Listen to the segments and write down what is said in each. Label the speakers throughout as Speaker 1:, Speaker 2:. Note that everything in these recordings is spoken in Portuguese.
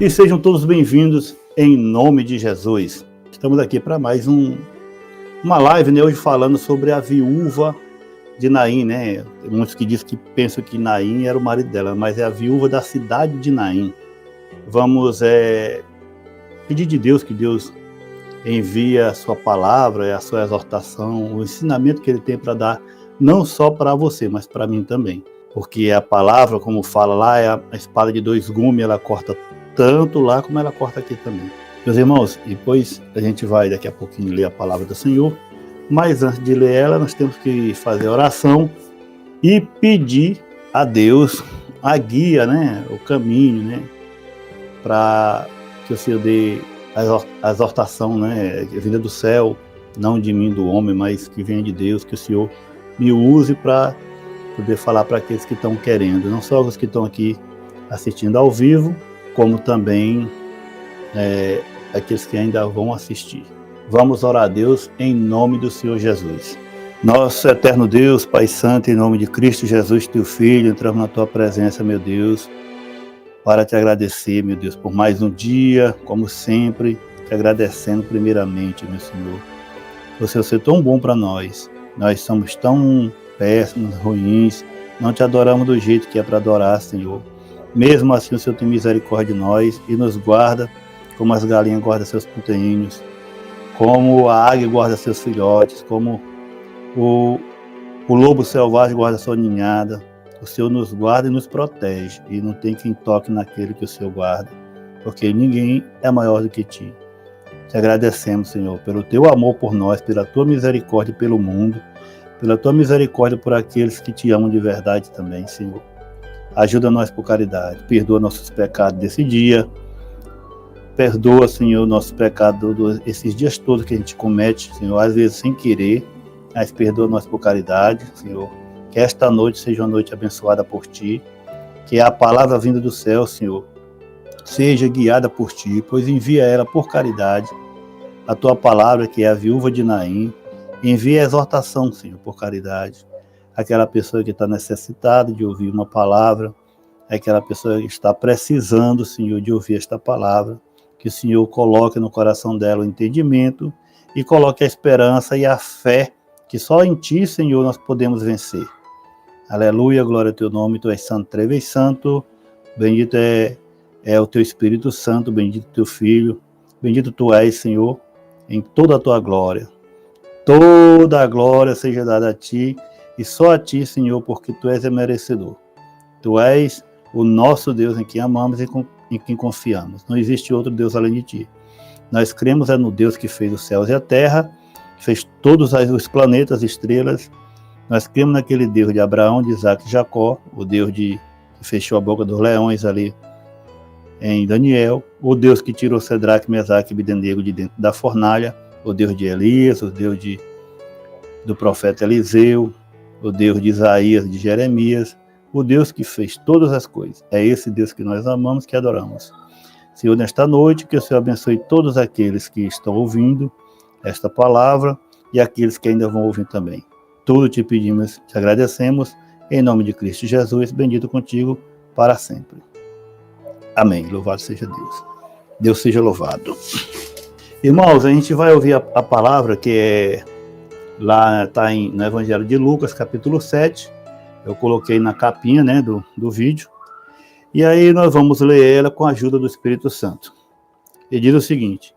Speaker 1: E sejam todos bem-vindos em nome de Jesus. Estamos aqui para mais uma live, né? Hoje falando sobre a viúva de Naim, né? Tem muitos que dizem que pensam que Naim era o marido dela, mas é a viúva da cidade de Naim. Vamos pedir de Deus que Deus envie a sua palavra, a sua exortação, o ensinamento que Ele tem para dar, não só para você, mas para mim também. Porque a palavra, como fala lá, é a espada de dois gumes, ela corta tanto lá como ela corta aqui também. Meus irmãos, depois a gente vai daqui a pouquinho ler a palavra do Senhor, mas antes de ler ela, nós temos que fazer oração e pedir a Deus a guia, né, o caminho, né, para que o Senhor dê a exortação, né, que vinda do céu, não de mim, do homem, mas que venha de Deus, que o Senhor me use para poder falar para aqueles que estão querendo, não só os que estão aqui assistindo ao vivo, como também aqueles que ainda vão assistir. Vamos orar a Deus em nome do Senhor Jesus. Nosso eterno Deus, Pai Santo, em nome de Cristo Jesus, Teu Filho, entramos na Tua presença, meu Deus, para Te agradecer, meu Deus, por mais um dia, como sempre, Te agradecendo primeiramente, meu Senhor. Você é tão bom para nós. Nós somos tão péssimos, ruins, não Te adoramos do jeito que é para adorar, Senhor. Mesmo assim, o Senhor tem misericórdia de nós e nos guarda como as galinhas guardam seus pintinhos, como a águia guarda seus filhotes, como o lobo selvagem guarda sua ninhada. O Senhor nos guarda e nos protege, e não tem quem toque naquele que o Senhor guarda, porque ninguém é maior do que Ti. Te agradecemos, Senhor, pelo Teu amor por nós, pela Tua misericórdia pelo mundo, pela Tua misericórdia por aqueles que Te amam de verdade também, Senhor. Ajuda nós por caridade, perdoa nossos pecados desse dia, perdoa, Senhor, nossos pecados esses dias todos que a gente comete, Senhor, às vezes sem querer, mas perdoa nós por caridade, Senhor, que esta noite seja uma noite abençoada por Ti, que a palavra vinda do céu, Senhor, seja guiada por Ti, pois envia ela por caridade, a Tua palavra que é a viúva de Naim, envia a exortação, Senhor, por caridade, aquela pessoa que está necessitada de ouvir uma palavra, aquela pessoa que está precisando, Senhor, de ouvir esta palavra, que o Senhor coloque no coração dela o entendimento e coloque a esperança e a fé que só em Ti, Senhor, nós podemos vencer. Aleluia, glória ao Teu nome, Tu és santo, três vezes santo, bendito é o Teu Espírito Santo, bendito Teu Filho, bendito Tu és, Senhor, em toda a Tua glória. Toda a glória seja dada a Ti, e só a Ti, Senhor, porque Tu és merecedor. Tu és o nosso Deus em quem amamos e em quem confiamos. Não existe outro Deus além de Ti. Nós cremos no Deus que fez os céus e a terra, que fez todos os planetas, estrelas. Nós cremos naquele Deus de Abraão, de Isaac e Jacó, o Deus que fechou a boca dos leões ali em Daniel, o Deus que tirou Cedraque, Mesaque e Abdenego de dentro da fornalha, o Deus de Elias, o Deus do profeta Eliseu, o Deus de Isaías, de Jeremias, o Deus que fez todas as coisas. É esse Deus que nós amamos, que adoramos. Senhor, nesta noite, que o Senhor abençoe todos aqueles que estão ouvindo esta palavra e aqueles que ainda vão ouvir também. Tudo te pedimos, te agradecemos, em nome de Cristo Jesus, bendito contigo para sempre. Amém. Louvado seja Deus. Deus seja louvado. Irmãos, a gente vai ouvir a palavra que lá está no Evangelho de Lucas, capítulo 7. Eu coloquei na capinha, né, do vídeo. E aí nós vamos ler ela com a ajuda do Espírito Santo. E diz o seguinte: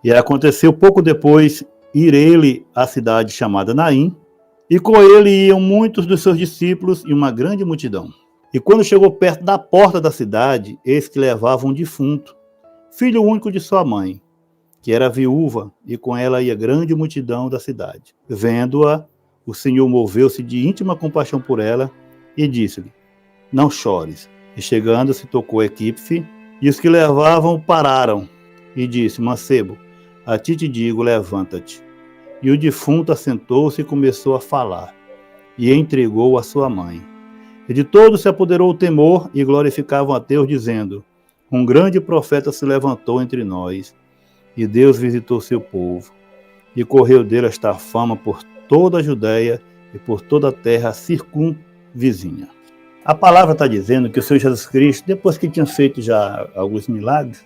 Speaker 1: E aconteceu pouco depois ir ele à cidade chamada Naim, e com ele iam muitos dos seus discípulos e uma grande multidão. E quando chegou perto da porta da cidade, eis que levava um defunto, filho único de sua mãe, que era viúva, e com ela ia grande multidão da cidade. Vendo-a, o Senhor moveu-se de íntima compaixão por ela e disse-lhe: Não chores. E chegando-se, tocou a equipe, e os que levavam pararam. E disse: Mancebo, a ti te digo, levanta-te. E o defunto assentou-se e começou a falar, e entregou a sua mãe. E de todos se apoderou o temor, e glorificavam a Deus, dizendo: Um grande profeta se levantou entre nós, e Deus visitou seu povo. E correu dele esta fama por toda a Judéia e por toda a terra circunvizinha. A palavra está dizendo que o Senhor Jesus Cristo, depois que tinha feito já alguns milagres,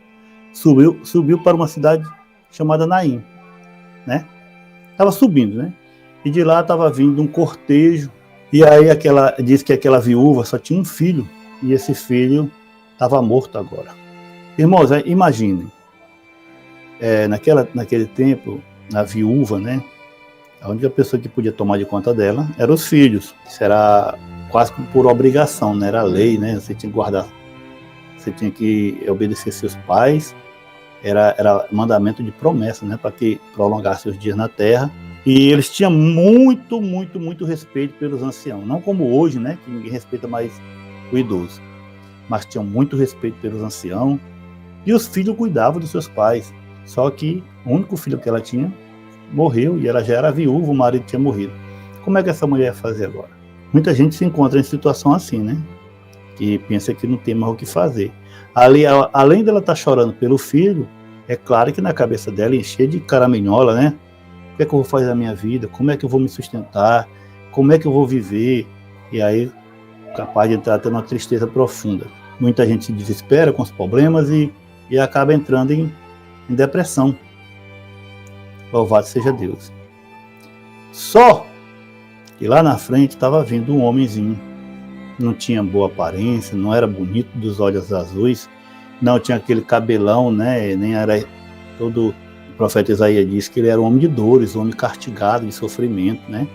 Speaker 1: subiu para uma cidade chamada Naim, né? Estava subindo, né? E de lá estava vindo um cortejo, e aí diz que aquela viúva só tinha um filho, e esse filho estava morto agora. Irmãos, imaginem, naquele tempo, a viúva, né? A única pessoa que podia tomar de conta dela eram os filhos. Isso era quase por obrigação, né? Era lei, né? Você tinha que guardar, você tinha que obedecer seus pais. Era mandamento de promessa, né? Para que prolongasse os dias na terra. E eles tinham muito, muito, muito respeito pelos anciãos. Não como hoje, né? Que ninguém respeita mais o idoso. Mas tinham muito respeito pelos anciãos. E os filhos cuidavam dos seus pais. Só que o único filho que ela tinha morreu e ela já era viúva, o marido tinha morrido. Como é que essa mulher ia fazer agora? Muita gente se encontra em situação assim, né? Que pensa que não tem mais o que fazer. Além dela estar chorando pelo filho, é claro que na cabeça dela encher de caraminhola, né? O que é que eu vou fazer na minha vida? Como é que eu vou me sustentar? Como é que eu vou viver? E aí, capaz de entrar até numa tristeza profunda. Muita gente se desespera com os problemas e acaba entrando em depressão. Louvado seja Deus. Só que lá na frente estava vindo um homenzinho. Não tinha boa aparência, não era bonito, dos olhos azuis, não tinha aquele cabelão, né? Nem era todo. O profeta Isaías disse que ele era um homem de dores, um homem castigado, de sofrimento, né?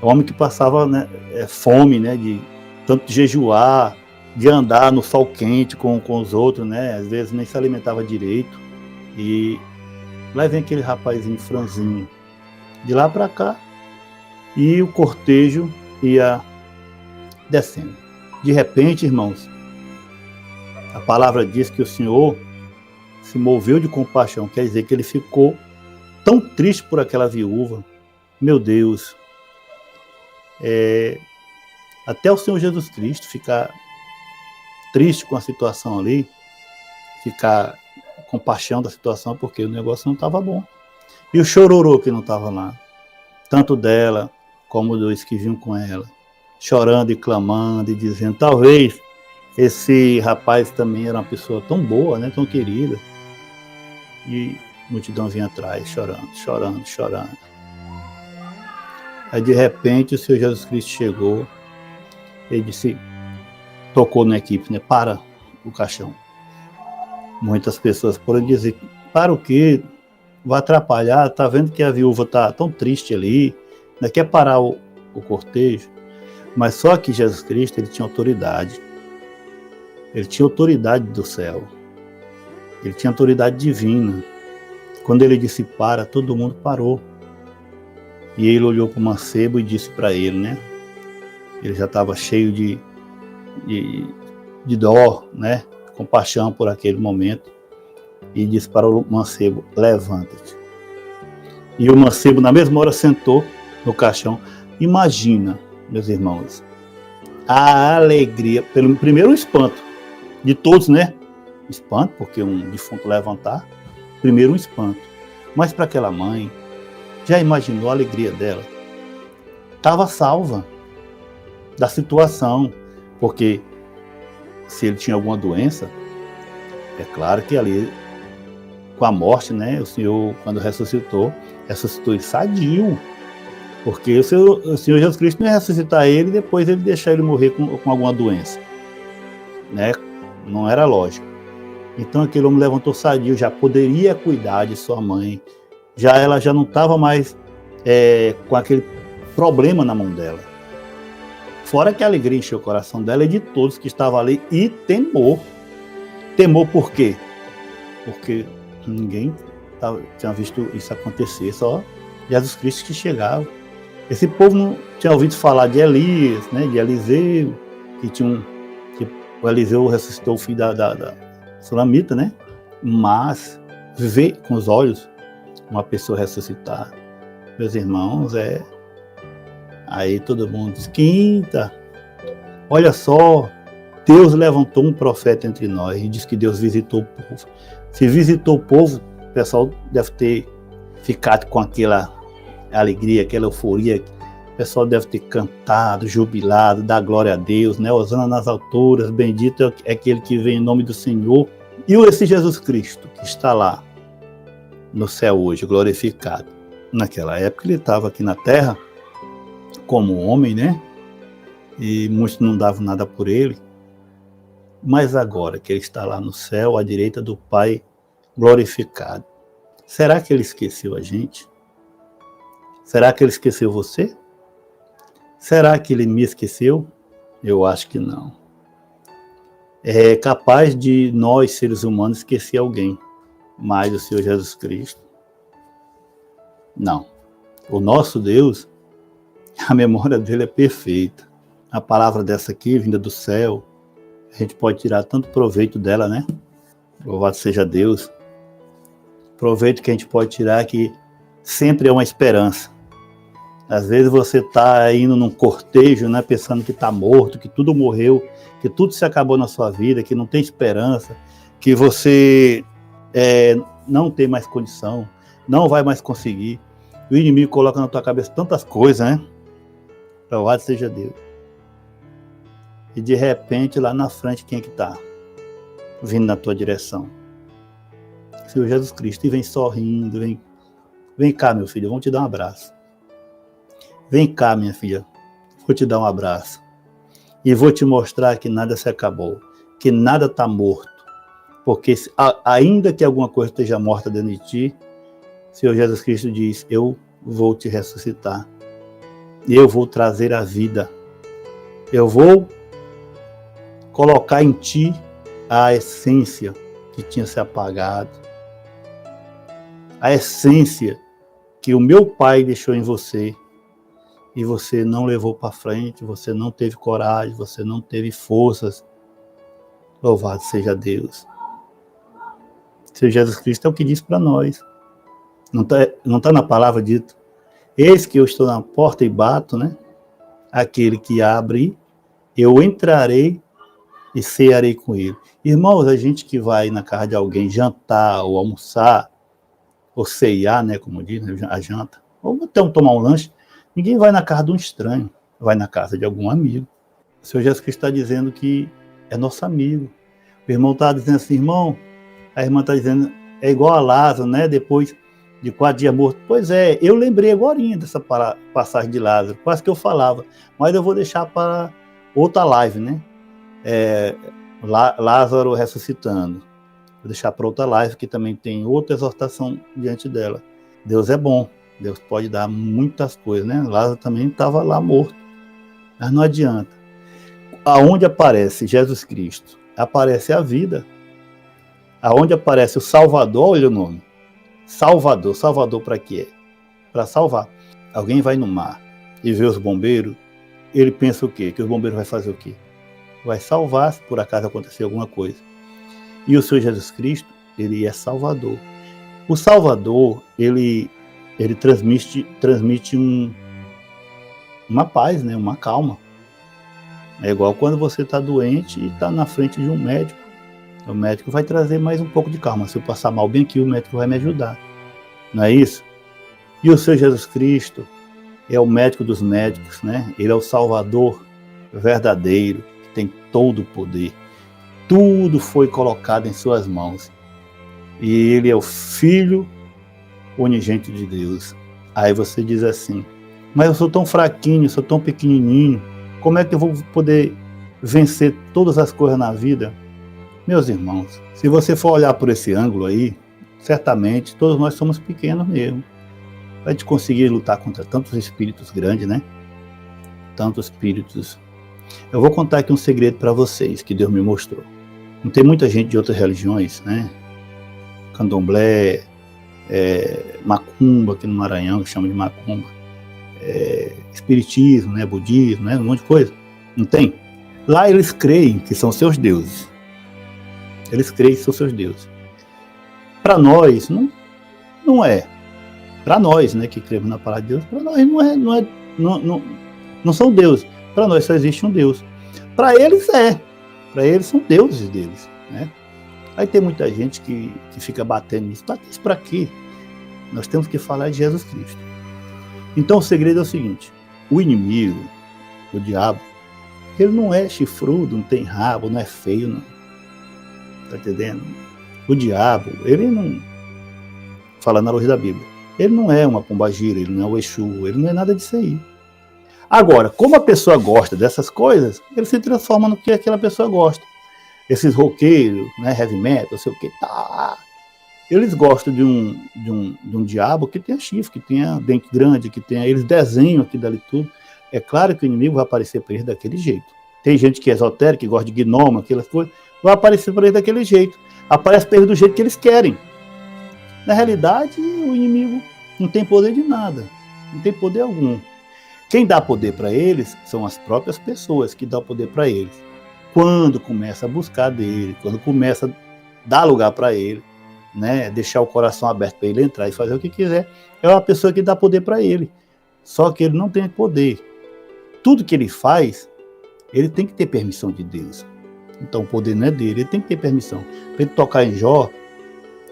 Speaker 1: Um homem que passava, né, fome, né? De tanto de jejuar, de andar no sol quente com os outros, né? Às vezes nem se alimentava direito. E lá vem aquele rapazinho franzinho de lá para cá, e o cortejo ia descendo. De repente, irmãos, a palavra diz que o Senhor se moveu de compaixão, quer dizer que ele ficou tão triste por aquela viúva. Meu Deus, até o Senhor Jesus Cristo ficar triste com a situação ali, ficar com compaixão da situação, porque o negócio não estava bom. E o chororô que não estava lá, tanto dela como dos que vinham com ela, chorando e clamando e dizendo, talvez esse rapaz também era uma pessoa tão boa, né, tão querida. E a multidão vinha atrás, chorando, chorando, chorando. Aí de repente o Senhor Jesus Cristo chegou, ele disse, tocou na equipe, né, para o caixão. Muitas pessoas podem dizer, para o quê? Vai atrapalhar, tá vendo que a viúva tá tão triste ali, né? Quer parar o cortejo? Mas só que Jesus Cristo, ele tinha autoridade. Ele tinha autoridade do céu. Ele tinha autoridade divina. Quando ele disse para, todo mundo parou. E ele olhou para o mancebo e disse para ele, né? Ele já estava cheio de dó, né? Compaixão por aquele momento, e disse para o mancebo, levanta-te. E o mancebo na mesma hora sentou no caixão. Imagina, meus irmãos, a alegria, pelo primeiro espanto de todos, né? Espanto, porque um defunto levantar, primeiro um espanto. Mas para aquela mãe, já imaginou a alegria dela? Estava salva da situação, porque se ele tinha alguma doença, é claro que ali, com a morte, né, o Senhor, quando ressuscitou ele sadio, porque o Senhor Jesus Cristo não ia ressuscitar ele e depois ele deixar ele morrer com alguma doença, né? Não era lógico. Então aquele homem levantou sadio, já poderia cuidar de sua mãe, ela já não estava mais com aquele problema na mão dela. Fora que a alegria encheu o coração dela e de todos que estavam ali, e temor. Temor por quê? Porque ninguém tinha visto isso acontecer, só Jesus Cristo que chegava. Esse povo não tinha ouvido falar de Elias, né, de Eliseu, que o Eliseu ressuscitou o filho da Sulamita, né? Mas ver com os olhos uma pessoa ressuscitar, meus irmãos, aí todo mundo diz, quinta, olha só, Deus levantou um profeta entre nós e diz que Deus visitou o povo. Se visitou o povo, o pessoal deve ter ficado com aquela alegria, aquela euforia, pessoal deve ter cantado, jubilado, dado glória a Deus, né? Hosana nas alturas, bendito é aquele que vem em nome do Senhor. E esse Jesus Cristo que está lá no céu hoje, glorificado. Naquela época ele estava aqui na terra como homem, né? E muitos não davam nada por ele. Mas agora que ele está lá no céu, à direita do Pai glorificado, será que ele esqueceu a gente? Será que ele esqueceu você? Será que ele me esqueceu? Eu acho que não. É capaz de nós, seres humanos, esquecer alguém, mas o Senhor Jesus Cristo, não. O nosso Deus, a memória dele é perfeita. A palavra dessa aqui, vinda do céu, a gente pode tirar tanto proveito dela, né? Louvado seja Deus. Proveito que a gente pode tirar que sempre é uma esperança. Às vezes você está indo num cortejo, né, pensando que está morto, que tudo morreu, que tudo se acabou na sua vida, que não tem esperança, que você não tem mais condição, não vai mais conseguir. O inimigo coloca na tua cabeça tantas coisas, né? Louvado seja Deus. E de repente, lá na frente, quem é que está vindo na tua direção? O Senhor Jesus Cristo. E vem sorrindo, vem cá, meu filho, vamos te dar um abraço. Vem cá, minha filha, vou te dar um abraço. E vou te mostrar que nada se acabou, que nada está morto. Porque ainda que alguma coisa esteja morta dentro de ti, o Senhor Jesus Cristo diz, eu vou te ressuscitar. E eu vou trazer a vida. Eu vou colocar em ti a essência que tinha se apagado. A essência que o meu Pai deixou em você. E você não levou para frente, você não teve coragem, você não teve forças. Louvado seja Deus. O Senhor Jesus Cristo é o que diz para nós. Não tá na palavra dito. Eis que eu estou na porta e bato, né? Aquele que abre, eu entrarei e cearei com ele. Irmãos, a gente que vai na casa de alguém jantar ou almoçar, ou ceiar, né, como diz, a janta, ou até tomar um lanche, ninguém vai na casa de um estranho, vai na casa de algum amigo. O Senhor Jesus Cristo está dizendo que é nosso amigo. O irmão está dizendo assim, irmão, a irmã está dizendo, é igual a Lázaro, né, depois de 4 dias morto. Pois é, eu lembrei agora dessa passagem de Lázaro, quase que eu falava, mas eu vou deixar para outra live, né? Lázaro ressuscitando. Vou deixar para outra live que também tem outra exortação diante dela. Deus é bom, Deus pode dar muitas coisas, né? Lázaro também estava lá morto, mas não adianta. Aonde aparece Jesus Cristo, aparece a vida. Aonde aparece o Salvador, olha o nome. Salvador. Salvador para quê? Para salvar. Alguém vai no mar e vê os bombeiros, ele pensa o quê? Que os bombeiros vão fazer o quê? Vai salvar se por acaso acontecer alguma coisa. E o Senhor Jesus Cristo, ele é Salvador. O Salvador, ele transmite uma paz, né? Uma calma. É igual quando você está doente e está na frente de um médico. O médico vai trazer mais um pouco de calma. Se eu passar mal bem aqui, o médico vai me ajudar. Não é isso? E o Senhor Jesus Cristo é o médico dos médicos, né? Ele é o Salvador verdadeiro, que tem todo o poder. Tudo foi colocado em suas mãos. E ele é o Filho unigênito de Deus. Aí você diz assim, mas eu sou tão fraquinho, sou tão pequenininho, como é que eu vou poder vencer todas as coisas na vida? Meus irmãos, se você for olhar por esse ângulo aí, certamente todos nós somos pequenos mesmo. Para a gente conseguir lutar contra tantos espíritos grandes, né? Tantos espíritos. Eu vou contar aqui um segredo para vocês que Deus me mostrou. Não tem muita gente de outras religiões, né? Candomblé, macumba aqui no Maranhão, que chama de macumba, espiritismo, né? Budismo, né? Um monte de coisa. Não tem? Lá eles creem que são seus deuses. Eles creem que são seus deuses. Para nós, não é. Para nós, né, que cremos na palavra de Deus, para nós não são deuses. Para nós só existe um Deus. Para eles é. Para eles são deuses deles, né? Aí tem muita gente que fica batendo nisso. Bate isso para quê? Nós temos que falar de Jesus Cristo. Então o segredo é o seguinte. O inimigo, o diabo, ele não é chifrudo, não tem rabo, não é feio, não. Tá entendendo? O diabo, ele não, falando à luz da Bíblia, ele não é uma pombagira, ele não é o Exu, ele não é nada disso aí. Agora, como a pessoa gosta dessas coisas, ele se transforma no que aquela pessoa gosta. Esses roqueiros, né, heavy metal, sei o que, tá. Eles gostam de um diabo que tenha chifre, que tenha dente grande, que tenha. Eles desenham aqui dali tudo. É claro que o inimigo vai aparecer para eles daquele jeito. Tem gente que é esotérica, que gosta de gnomo, aquelas coisas, vai aparecer para eles daquele jeito. Aparece para eles do jeito que eles querem. Na realidade, o inimigo não tem poder de nada. Não tem poder algum. Quem dá poder para eles são as próprias pessoas que dão poder para eles. Quando começa a buscar dele, quando começa a dar lugar para ele, né, deixar o coração aberto para ele entrar e fazer o que quiser, é uma pessoa que dá poder para ele. Só que ele não tem poder. Tudo que ele faz, ele tem que ter permissão de Deus. Então o poder não é dele, ele tem que ter permissão. Para ele tocar em Jó,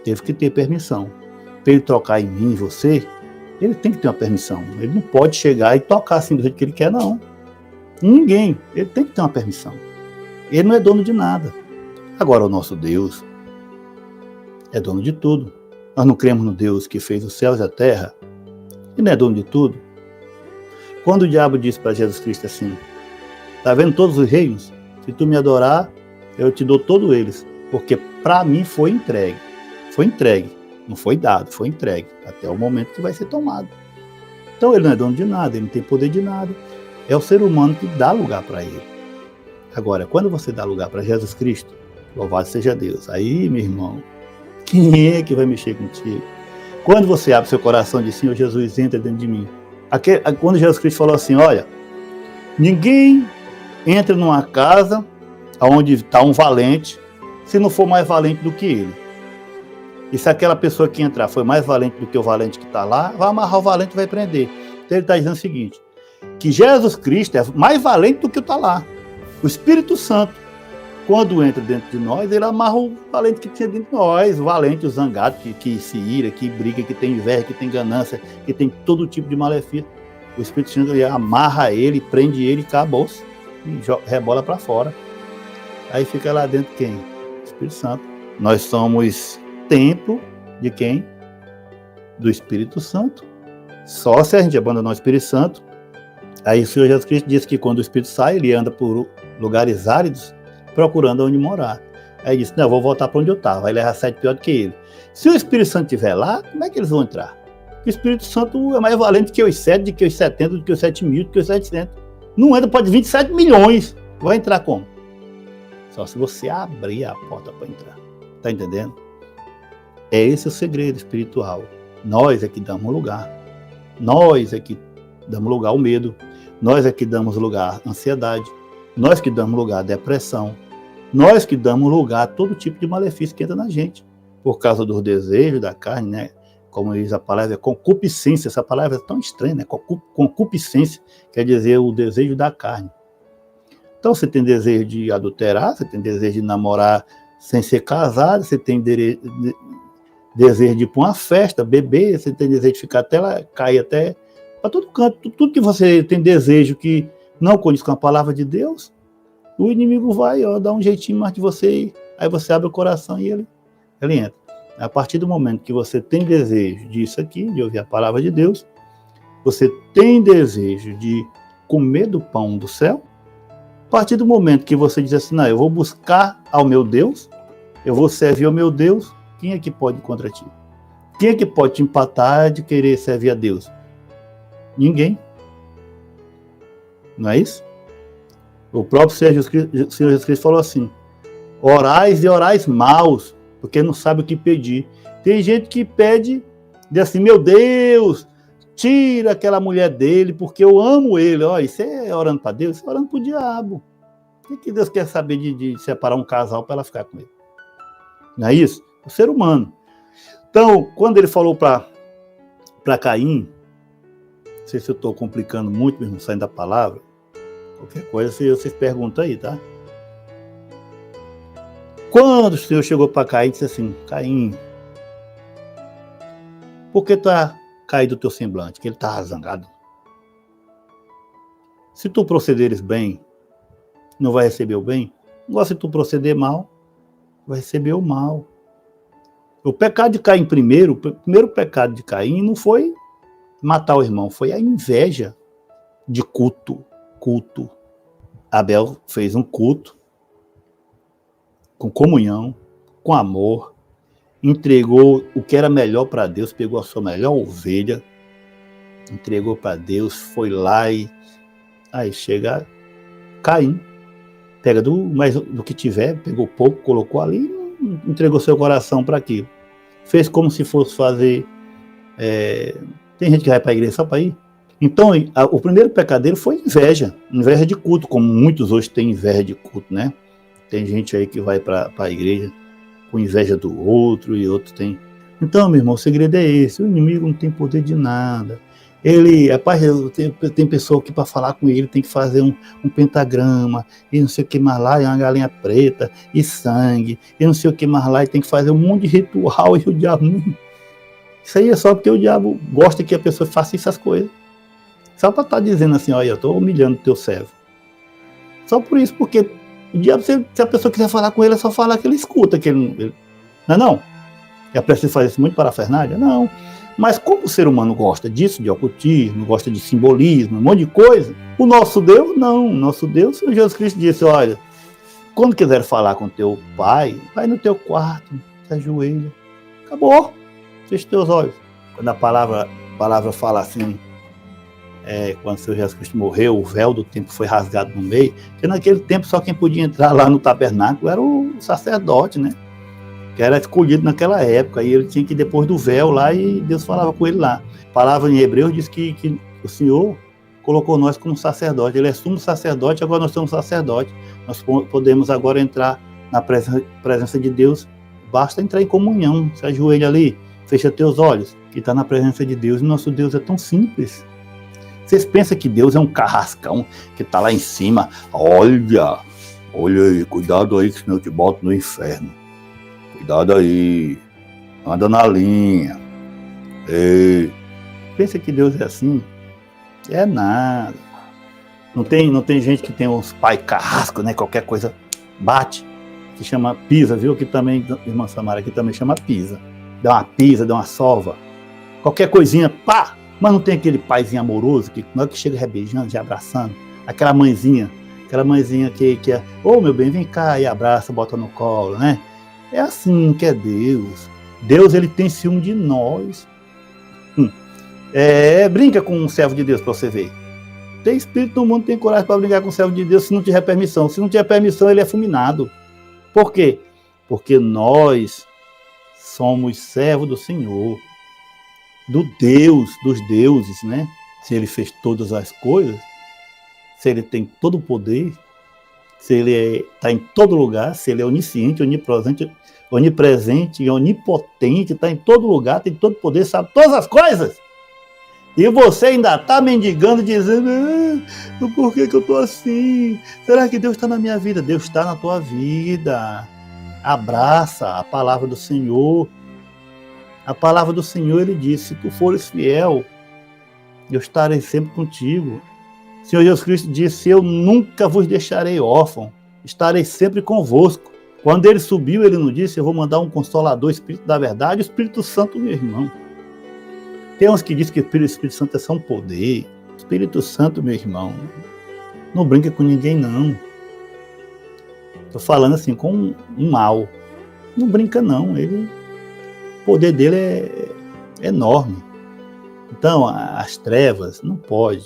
Speaker 1: teve que ter permissão. Para ele tocar em mim, em você, ele tem que ter uma permissão. Ele não pode chegar e tocar assim do jeito que ele quer, não. Ninguém. Ele tem que ter uma permissão. Ele não é dono de nada. Agora, o nosso Deus é dono de tudo. Nós não cremos no Deus que fez os céus e a terra. Ele não é dono de tudo. Quando o diabo disse para Jesus Cristo assim, tá vendo todos os reinos? Se tu me adorar, eu te dou todos eles. Porque para mim foi entregue. Foi entregue. Não foi dado, foi entregue. Até o momento que vai ser tomado. Então ele não é dono de nada, ele não tem poder de nada. É o ser humano que dá lugar para ele. Agora, quando você dá lugar para Jesus Cristo, louvado seja Deus. Aí, meu irmão, quem é que vai mexer contigo? Quando você abre seu coração e diz, Senhor Jesus, entra dentro de mim. Quando Jesus Cristo falou assim, olha, ninguém entra numa casa onde está um valente, se não for mais valente do que ele. E se aquela pessoa que entrar foi mais valente do que o valente que está lá, vai amarrar o valente e vai prender. Então ele está dizendo o seguinte, que Jesus Cristo é mais valente do que o está lá. O Espírito Santo, quando entra dentro de nós, ele amarra o valente que tinha dentro de nós, o valente, o zangado, que se ira, que briga, que tem inveja, que tem ganância, que tem todo tipo de malefício. O Espírito Santo ele amarra ele, prende ele, acabou-se, e rebola para fora. Aí fica lá dentro quem? O Espírito Santo. Nós somos templo de quem? Do Espírito Santo. Só se a gente abandonar o Espírito Santo. Aí o Senhor Jesus Cristo disse que quando o Espírito sai, ele anda por lugares áridos, procurando onde morar. Aí ele disse, não, eu vou voltar para onde eu estava. Vai levar 7 pior do que ele. Se o Espírito Santo estiver lá, como é que eles vão entrar? Porque o Espírito Santo é mais valente que os 7, do que os 70, do que os 7 mil, do que os 700. Não entra, pode 27 milhões. Vai entrar como? Só se você abrir a porta para entrar. Tá entendendo? É esse o segredo espiritual. Nós é que damos lugar. Nós é que damos lugar ao medo. Nós é que damos lugar à ansiedade. Nós que damos lugar à depressão. Nós que damos lugar a todo tipo de malefício que entra na gente. Por causa dos desejos da carne, né? Como diz a palavra, é concupiscência. Essa palavra é tão estranha, né? Concupiscência quer dizer o desejo da carne. Então você tem desejo de adulterar, você tem desejo de namorar sem ser casado, você tem desejo de ir para uma festa, beber, você tem desejo de ficar até lá, cair até para todo canto. Tudo que você tem desejo que não condiz com a palavra de Deus, o inimigo vai dar um jeitinho mais de você, aí você abre o coração e ele entra. A partir do momento que você tem desejo disso aqui, de ouvir a palavra de Deus, você tem desejo de comer do pão do céu, a partir do momento que você diz assim, não, eu vou buscar ao meu Deus, eu vou servir ao meu Deus, quem é que pode ir contra ti? Quem é que pode te empatar de querer servir a Deus? Ninguém. Não é isso? O próprio Senhor Jesus Cristo falou assim, orais e orais maus, porque não sabe o que pedir. Tem gente que pede, diz assim, meu Deus, tira aquela mulher dele, porque eu amo ele. Olha, isso é orando para Deus, isso é orando para o diabo. O que Deus quer saber de separar um casal para ela ficar com ele? Não é isso? O ser humano. Então, quando ele falou para Caim, não sei se eu estou complicando muito, mesmo saindo da palavra, qualquer coisa vocês perguntam aí, tá? Quando o Senhor chegou para Caim e disse assim, Caim, por que está caído o teu semblante? Que ele estava zangado. Se tu procederes bem, não vai receber o bem. Agora, se tu proceder mal, vai receber o mal. O pecado de Caim primeiro, o primeiro pecado de Caim não foi matar o irmão, foi a inveja de culto. Abel fez um culto com comunhão, com amor, entregou o que era melhor para Deus, pegou a sua melhor ovelha, entregou para Deus, foi lá e aí chega Caim, pega do que tiver, pegou pouco, colocou ali e entregou seu coração para aquilo. Fez como se fosse fazer... tem gente que vai para a igreja só para ir. Então, o primeiro pecadeiro foi inveja de culto, como muitos hoje têm inveja de culto, né? Tem gente aí que vai para a igreja com inveja do outro e outro tem. Então, meu irmão, o segredo é esse: o inimigo não tem poder de nada. Ele, rapaz, tem pessoa que para falar com ele tem que fazer um pentagrama, e não sei o que mais lá, e uma galinha preta, e sangue, e não sei o que mais lá, e tem que fazer um monte de ritual, e o diabo não. Isso aí é só porque o diabo gosta que a pessoa faça essas coisas. Só para estar dizendo assim, olha, eu estou humilhando o teu servo. Só por isso, porque o diabo, se a pessoa quiser falar com ele, é só falar que ele escuta. Que ele... Não. É preciso fazer isso muito para a Fernália? Não. Mas como o ser humano gosta disso, de ocultismo, gosta de simbolismo, um monte de coisa, o nosso Deus, não. O nosso Deus, o Jesus Cristo disse, olha, quando quiser falar com teu pai, vai no teu quarto, se ajoelha. Acabou. Fecha teus olhos. Quando a palavra fala assim, quando o Senhor Jesus Cristo morreu, o véu do templo foi rasgado no meio, porque naquele tempo só quem podia entrar lá no tabernáculo era o sacerdote, né? Que era escolhido naquela época, e ele tinha que ir depois do véu lá, e Deus falava com ele lá. A palavra em Hebreus diz que o Senhor colocou nós como sacerdote, ele é sumo sacerdote, agora nós somos sacerdote, nós podemos agora entrar na presença de Deus, basta entrar em comunhão, se ajoelha ali, fecha teus olhos, que está na presença de Deus, e nosso Deus é tão simples. Vocês pensam que Deus é um carrascão que está lá em cima? Olha aí, cuidado aí que senão eu te boto no inferno. Cuidado aí, anda na linha. Ei. Pensa que Deus é assim? É nada. Não tem gente que tem uns pai carrasco, né? Qualquer coisa bate, que chama pisa, viu? Que também, irmã Samara, que também chama pisa. Dá uma pisa, dá uma sova. Qualquer coisinha, pá! Mas não tem aquele paizinho amoroso que na hora que chega rebeijando, já abraçando, aquela mãezinha que é, ô meu bem, vem cá, e abraça, bota no colo, né? É assim que é Deus. Deus, ele tem ciúme de nós. Brinca com um servo de Deus para você ver. Tem espírito no mundo, tem coragem para brincar com o servo de Deus se não tiver permissão. Se não tiver permissão, ele é fulminado. Por quê? Porque nós somos servos do Senhor. Do Deus, dos deuses, né? Se ele fez todas as coisas, se ele tem todo o poder, se ele está em todo lugar, se ele é onisciente, onipresente e onipotente, está em todo lugar, tem todo o poder, sabe todas as coisas. E você ainda está mendigando, dizendo, por que eu estou assim? Será que Deus está na minha vida? Deus está na tua vida. Abraça a palavra do Senhor. A palavra do Senhor, ele disse, se tu fores fiel, eu estarei sempre contigo. O Senhor Jesus Cristo disse, eu nunca vos deixarei órfão, estarei sempre convosco. Quando ele subiu, ele não disse, eu vou mandar um consolador, Espírito da verdade, o Espírito Santo, meu irmão. Tem uns que dizem que o Espírito Santo é só um poder. O Espírito Santo, meu irmão, não brinca com ninguém, não. Estou falando assim, com um mal. Não brinca, não. O poder dele é enorme. Então, as trevas não podem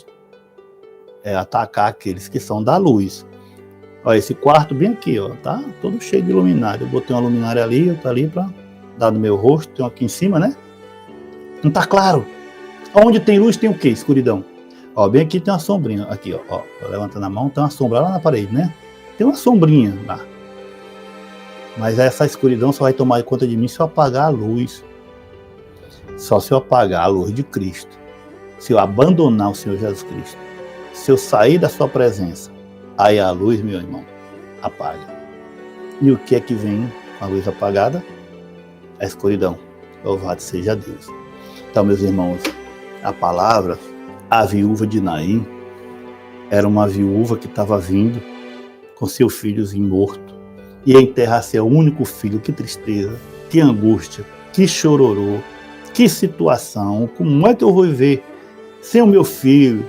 Speaker 1: atacar aqueles que são da luz. Olha, esse quarto bem aqui, ó, tá todo cheio de luminária. Eu botei uma luminária ali, outra ali para dar no meu rosto. Tem uma aqui em cima, né? Não tá claro. Onde tem luz tem o quê? Escuridão. Ó, bem aqui tem uma sombrinha. Aqui, ó, levantando a mão, tem uma sombra lá na parede, né? Tem uma sombrinha lá. Mas essa escuridão só vai tomar conta de mim se eu apagar a luz. Só se eu apagar a luz de Cristo. Se eu abandonar o Senhor Jesus Cristo. Se eu sair da sua presença. Aí a luz, meu irmão, apaga. E o que é que vem com a luz apagada? A escuridão. Louvado seja Deus. Então, meus irmãos, a palavra, a viúva de Naim, Era uma viúva que estava vindo com seu filhozinho morto. Ia enterrar seu único filho. Que tristeza, que angústia, que chororô, que situação. Como é que eu vou viver sem o meu filho?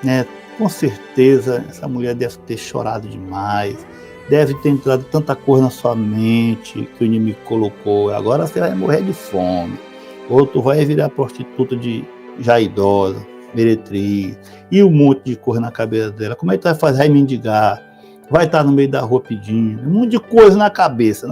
Speaker 1: Né? Com certeza, essa mulher deve ter chorado demais. Deve ter entrado tanta coisa na sua mente que o inimigo colocou. Agora você vai morrer de fome. Ou tu vai virar prostituta já idosa, meretriz. E um monte de coisa na cabeça dela. Como é que tu vai fazer? Vai mendigar. Vai estar no meio da rua pedindo. Um monte de coisa na cabeça.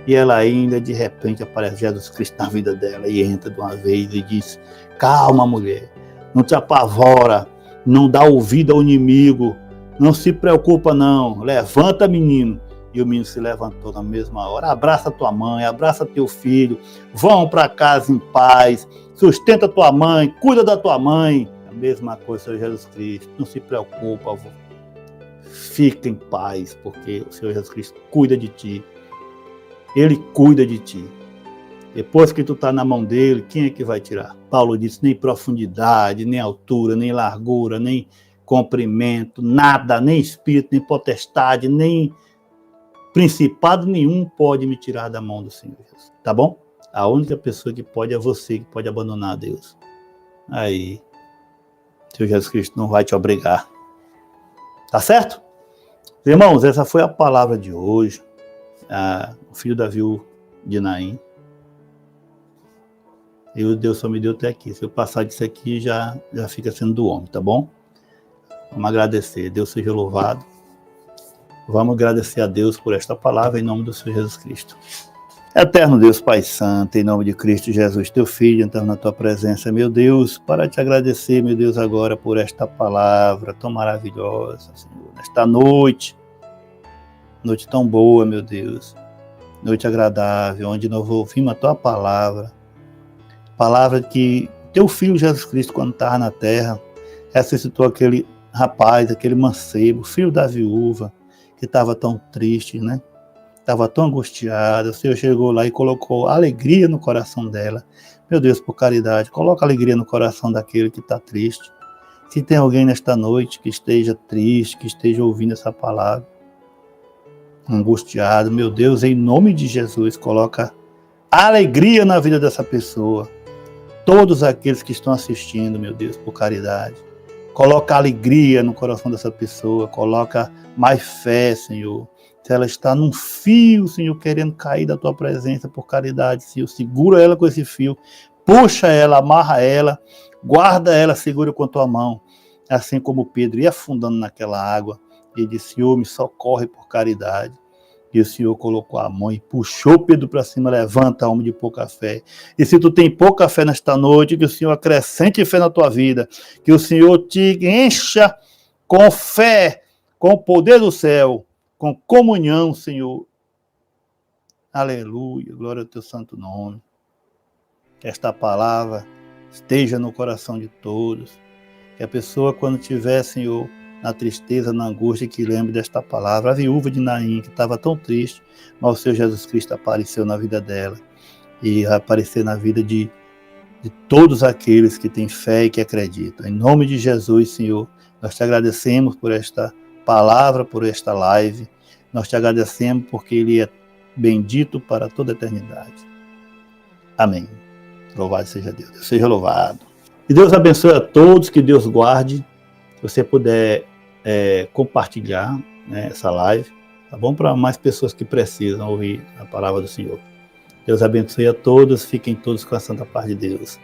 Speaker 1: E ela ainda, de repente, aparece Jesus Cristo na vida dela. E entra de uma vez e diz: calma, mulher. Não te apavora. Não dá ouvido ao inimigo. Não se preocupa, não. Levanta, menino. E o menino se levantou na mesma hora. Abraça tua mãe, abraça teu filho. Vão para casa em paz. Sustenta tua mãe, cuida da tua mãe. A mesma coisa, Senhor Jesus Cristo. Não se preocupa, avô. Fica em paz, porque o Senhor Jesus Cristo cuida de ti. Ele cuida de ti. Depois que tu está na mão dele, quem é que vai tirar? Paulo disse: nem profundidade, nem altura, nem largura, nem comprimento, nada, nem espírito, nem potestade, nem principado nenhum pode me tirar da mão do Senhor Jesus. Tá bom? A única pessoa que pode é você, que pode abandonar a Deus. Aí, o Senhor Jesus Cristo não vai te obrigar. Tá certo? Irmãos, essa foi a palavra de hoje. O filho da viúva de Naim. E Deus só me deu até aqui. Se eu passar disso aqui, já fica sendo do homem, tá bom? Vamos agradecer. Deus seja louvado. Vamos agradecer a Deus por esta palavra em nome do Senhor Jesus Cristo. Eterno Deus, Pai Santo, em nome de Cristo Jesus, teu Filho, entrando na tua presença, meu Deus, para te agradecer, meu Deus, agora por esta palavra tão maravilhosa, Senhor, nesta noite tão boa, meu Deus, noite agradável, onde nós ouvimos a tua palavra que teu Filho Jesus Cristo, quando estava na terra, ressuscitou aquele rapaz, aquele mancebo, filho da viúva, que estava tão triste, né? Estava tão angustiada. O Senhor chegou lá e colocou alegria no coração dela. Meu Deus, por caridade, coloca alegria no coração daquele que está triste. Se tem alguém nesta noite que esteja triste, que esteja ouvindo essa palavra, angustiado, meu Deus, em nome de Jesus, coloca alegria na vida dessa pessoa. Todos aqueles que estão assistindo, meu Deus, por caridade, coloca alegria no coração dessa pessoa, coloca mais fé, Senhor. Se ela está num fio, Senhor, querendo cair da tua presença por caridade, Senhor, segura ela com esse fio, puxa ela, amarra ela, guarda ela, segura com a tua mão. Assim como Pedro ia afundando naquela água, ele disse: Senhor, me socorre por caridade. E o Senhor colocou a mão e puxou Pedro para cima. Levanta, homem de pouca fé. E se tu tem pouca fé nesta noite, que o Senhor acrescente fé na tua vida, que o Senhor te encha com fé, com o poder do céu, com comunhão, Senhor. Aleluia, glória ao teu santo nome. Que esta palavra esteja no coração de todos. Que a pessoa, quando tiver, Senhor, na tristeza, na angústia, que lembre desta palavra. A viúva de Naim, que estava tão triste, mas o Senhor Jesus Cristo apareceu na vida dela. E vai aparecer na vida de todos aqueles que têm fé e que acreditam. Em nome de Jesus, Senhor, nós te agradecemos por esta palavra, por esta live. Nós te agradecemos porque Ele é bendito para toda a eternidade. Amém. Louvado seja Deus. Deus seja louvado. E Deus abençoe a todos, que Deus guarde. Se você puder compartilhar, né, essa live, tá bom? Para mais pessoas que precisam ouvir a palavra do Senhor. Deus abençoe a todos, fiquem todos com a santa paz de Deus.